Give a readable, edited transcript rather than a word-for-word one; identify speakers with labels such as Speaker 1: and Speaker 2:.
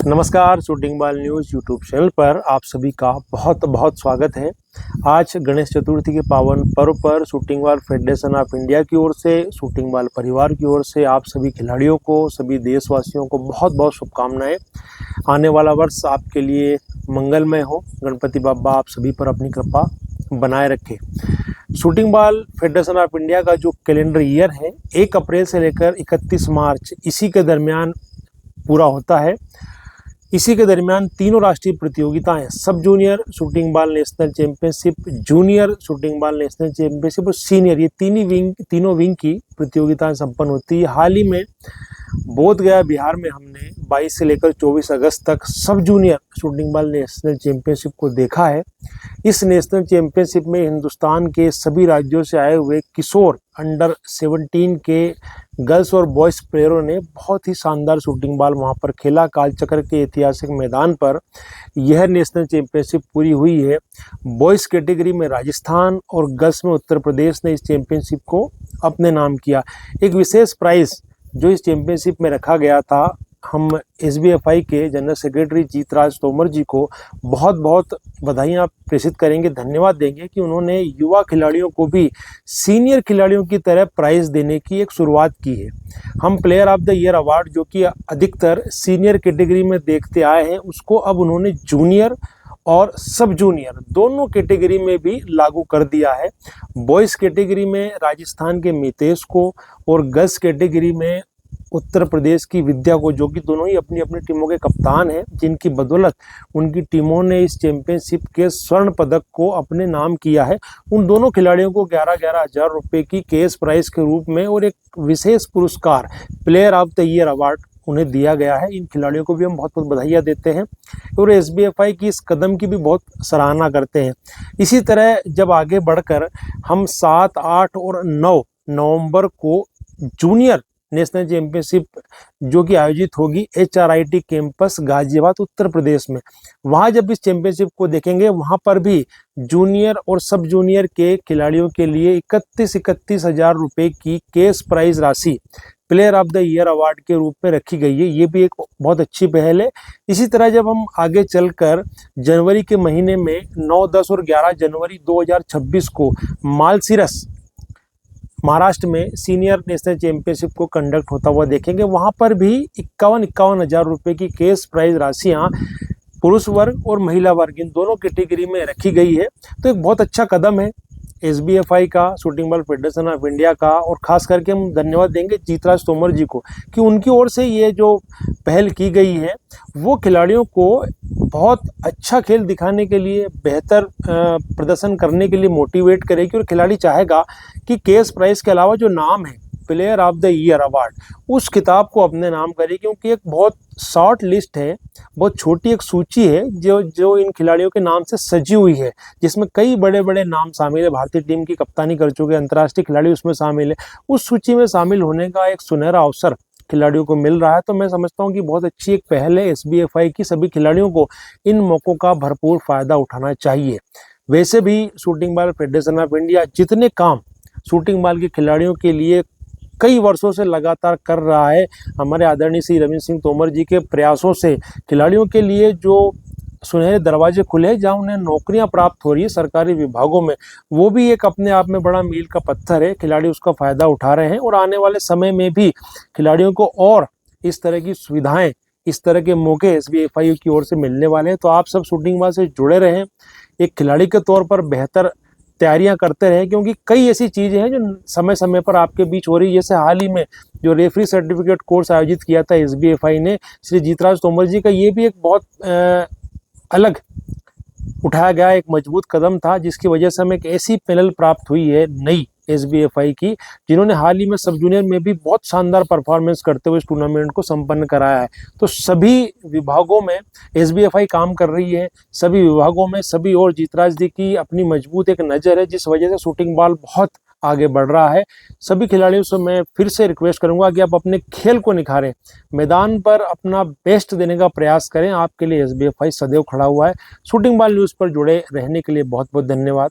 Speaker 1: नमस्कार, शूटिंग बाल news YouTube channel पर आप सभी का बहुत बहुत स्वागत है। आज गणेश चतुर्थी के पावन पर्व पर शूटिंग बाल फेडरेशन ऑफ इंडिया की ओर से, शूटिंग बाल परिवार की ओर से आप सभी खिलाड़ियों को, सभी देशवासियों को बहुत बहुत शुभकामनाएं। आने वाला वर्ष आपके लिए मंगलमय हो। गणपति बाबा आप सभी पर अपनी कृपा बनाए रखे। शूटिंग बाल फेडरेशन ऑफ इंडिया का जो कैलेंडर ईयर है 1 अप्रैल से लेकर 31 मार्च इसी के दरमियान पूरा होता है। इसी के दरमियान तीनों राष्ट्रीय प्रतियोगिताएं, सब जूनियर शूटिंग बाल नेशनल चैंपियनशिप, जूनियर शूटिंग बाल नेशनल चैंपियनशिप और सीनियर, ये तीनों विंग की प्रतियोगिताएं संपन्न होती है। हाल ही में बोध गया बिहार में हमने 22 से लेकर 24 अगस्त तक सब जूनियर शूटिंग बाल नेशनल चैंपियनशिप को देखा है। इस नेशनल चैंपियनशिप में हिंदुस्तान के सभी राज्यों से आए हुए किशोर अंडर 17 के गर्ल्स और बॉयज़ प्लेयरों ने बहुत ही शानदार शूटिंग बाल वहां पर खेला। कालचक्र के ऐतिहासिक मैदान पर यह नेशनल चैंपियनशिप पूरी हुई है। बॉयज़ कैटेगरी में राजस्थान और गर्ल्स में उत्तर प्रदेश ने इस चैंपियनशिप को अपने नाम किया। एक विशेष प्राइज़ जो इस चैंपियनशिप में रखा गया था, हम SBFI के जनरल सेक्रेटरी जीतराज तोमर जी को बहुत बहुत बधाइयाँ प्रेषित करेंगे, धन्यवाद देंगे कि उन्होंने युवा खिलाड़ियों को भी सीनियर खिलाड़ियों की तरह प्राइज़ देने की एक शुरुआत की है। हम player of the year award जो कि अधिकतर सीनियर कैटेगरी में देखते आए हैं, उसको अब उन्होंने जूनियर और सब जूनियर दोनों कैटेगरी में भी लागू कर दिया है। बॉयज़ कैटेगरी में राजस्थान के मितेश को और गर्ल्स कैटेगरी में उत्तर प्रदेश की विद्या को, जो कि दोनों ही अपनी अपनी टीमों के कप्तान हैं, जिनकी बदौलत उनकी टीमों ने इस चैंपियनशिप के स्वर्ण पदक को अपने नाम किया है। उन दोनों खिलाड़ियों को 11-11 हज़ार रुपये की कैश प्राइज के रूप में और एक विशेष पुरस्कार player of the year award उन्हें दिया गया है। इन खिलाड़ियों को भी हम बहुत बहुत बधाइयाँ देते हैं और SBFI की इस कदम की भी बहुत सराहना करते हैं। इसी तरह जब आगे बढ़कर हम 7, 8 और 9 नवंबर को जूनियर नेशनल चैंपियनशिप जो कि आयोजित होगी HRIT कैंपस गाजियाबाद उत्तर प्रदेश में, वहाँ जब इस चैंपियनशिप को देखेंगे, वहाँ पर भी जूनियर और सब जूनियर के खिलाड़ियों के लिए 31 हज़ार रुपये की कैश प्राइज राशि player of the year award के रूप में रखी गई है। ये भी एक बहुत अच्छी पहल है। इसी तरह जब हम आगे चलकर जनवरी के महीने में 9, 10 और 11 जनवरी 2026 को मालसीरस महाराष्ट्र में सीनियर नेशनल चैंपियनशिप को कंडक्ट होता हुआ देखेंगे, वहां पर भी 51 हज़ार रुपये की कैश प्राइज राशियां पुरुष वर्ग और महिला वर्ग इन दोनों कैटेगरी में रखी गई है। तो एक बहुत अच्छा कदम है SBFI का, शूटिंग बाल फेडरेशन ऑफ इंडिया का, और खास करके हम धन्यवाद देंगे जीतराज तोमर जी को कि उनकी ओर से ये जो पहल की गई है वो खिलाड़ियों को बहुत अच्छा खेल दिखाने के लिए, बेहतर प्रदर्शन करने के लिए मोटिवेट करेगी और खिलाड़ी चाहेगा कि कैश प्राइज के अलावा जो नाम है player of the year award, उस खिताब को अपने नाम करे, क्योंकि एक बहुत शॉर्ट लिस्ट है, बहुत छोटी एक सूची है जो इन खिलाड़ियों के नाम से सजी हुई है, जिसमें कई बड़े बड़े नाम शामिल है। भारतीय टीम की कप्तानी कर चुके अंतर्राष्ट्रीय खिलाड़ी उसमें शामिल है। उस सूची में शामिल होने का एक सुनहरा अवसर खिलाड़ियों को मिल रहा है। तो मैं समझता हूँ कि बहुत अच्छी एक पहल है SBFI की। सभी खिलाड़ियों को इन मौक़ों का भरपूर फायदा उठाना चाहिए। वैसे भी शूटिंग बाल फेडरेशन ऑफ इंडिया जितने काम शूटिंग बाल के खिलाड़ियों के लिए कई वर्षों से लगातार कर रहा है, हमारे आदरणीय श्री रविंद्र सिंह तोमर जी के प्रयासों से खिलाड़ियों के लिए जो सुनहरे दरवाजे खुले हैं, जहां उन्हें नौकरियां प्राप्त हो रही है सरकारी विभागों में, वो भी एक अपने आप में बड़ा मील का पत्थर है। खिलाड़ी उसका फायदा उठा रहे हैं और आने वाले समय में भी खिलाड़ियों को और इस तरह की सुविधाएं, इस तरह के मौके SBFI की ओर से मिलने वाले हैं। तो आप सब शूटिंग बाल से जुड़े रहें, एक खिलाड़ी के तौर पर बेहतर तैयारियां करते रहे, क्योंकि कई ऐसी चीज़ें हैं जो समय समय पर आपके बीच हो रही है। जैसे हाल ही में जो रेफरी सर्टिफिकेट कोर्स आयोजित किया था SBFI ने श्री जीतराज तोमर जी का, ये भी एक बहुत अलग उठाया गया एक मजबूत कदम था, जिसकी वजह से हमें एक ऐसी पैनल प्राप्त हुई है नई SBFI की, जिन्होंने हाल ही में सब जूनियर में भी बहुत शानदार परफॉर्मेंस करते हुए इस टूर्नामेंट को संपन्न कराया है। तो सभी विभागों में SBFI काम कर रही है, सभी विभागों में सभी, और जीतराज जी की अपनी मजबूत एक नज़र है, जिस वजह से शूटिंग बाल बहुत आगे बढ़ रहा है। सभी खिलाड़ियों से मैं फिर से रिक्वेस्ट करूंगा कि आप अपने खेल को निखारें, मैदान पर अपना बेस्ट देने का प्रयास करें। आपके लिए SBFI सदैव खड़ा हुआ है। शूटिंग बाल न्यूज़ पर जुड़े रहने के लिए बहुत बहुत धन्यवाद।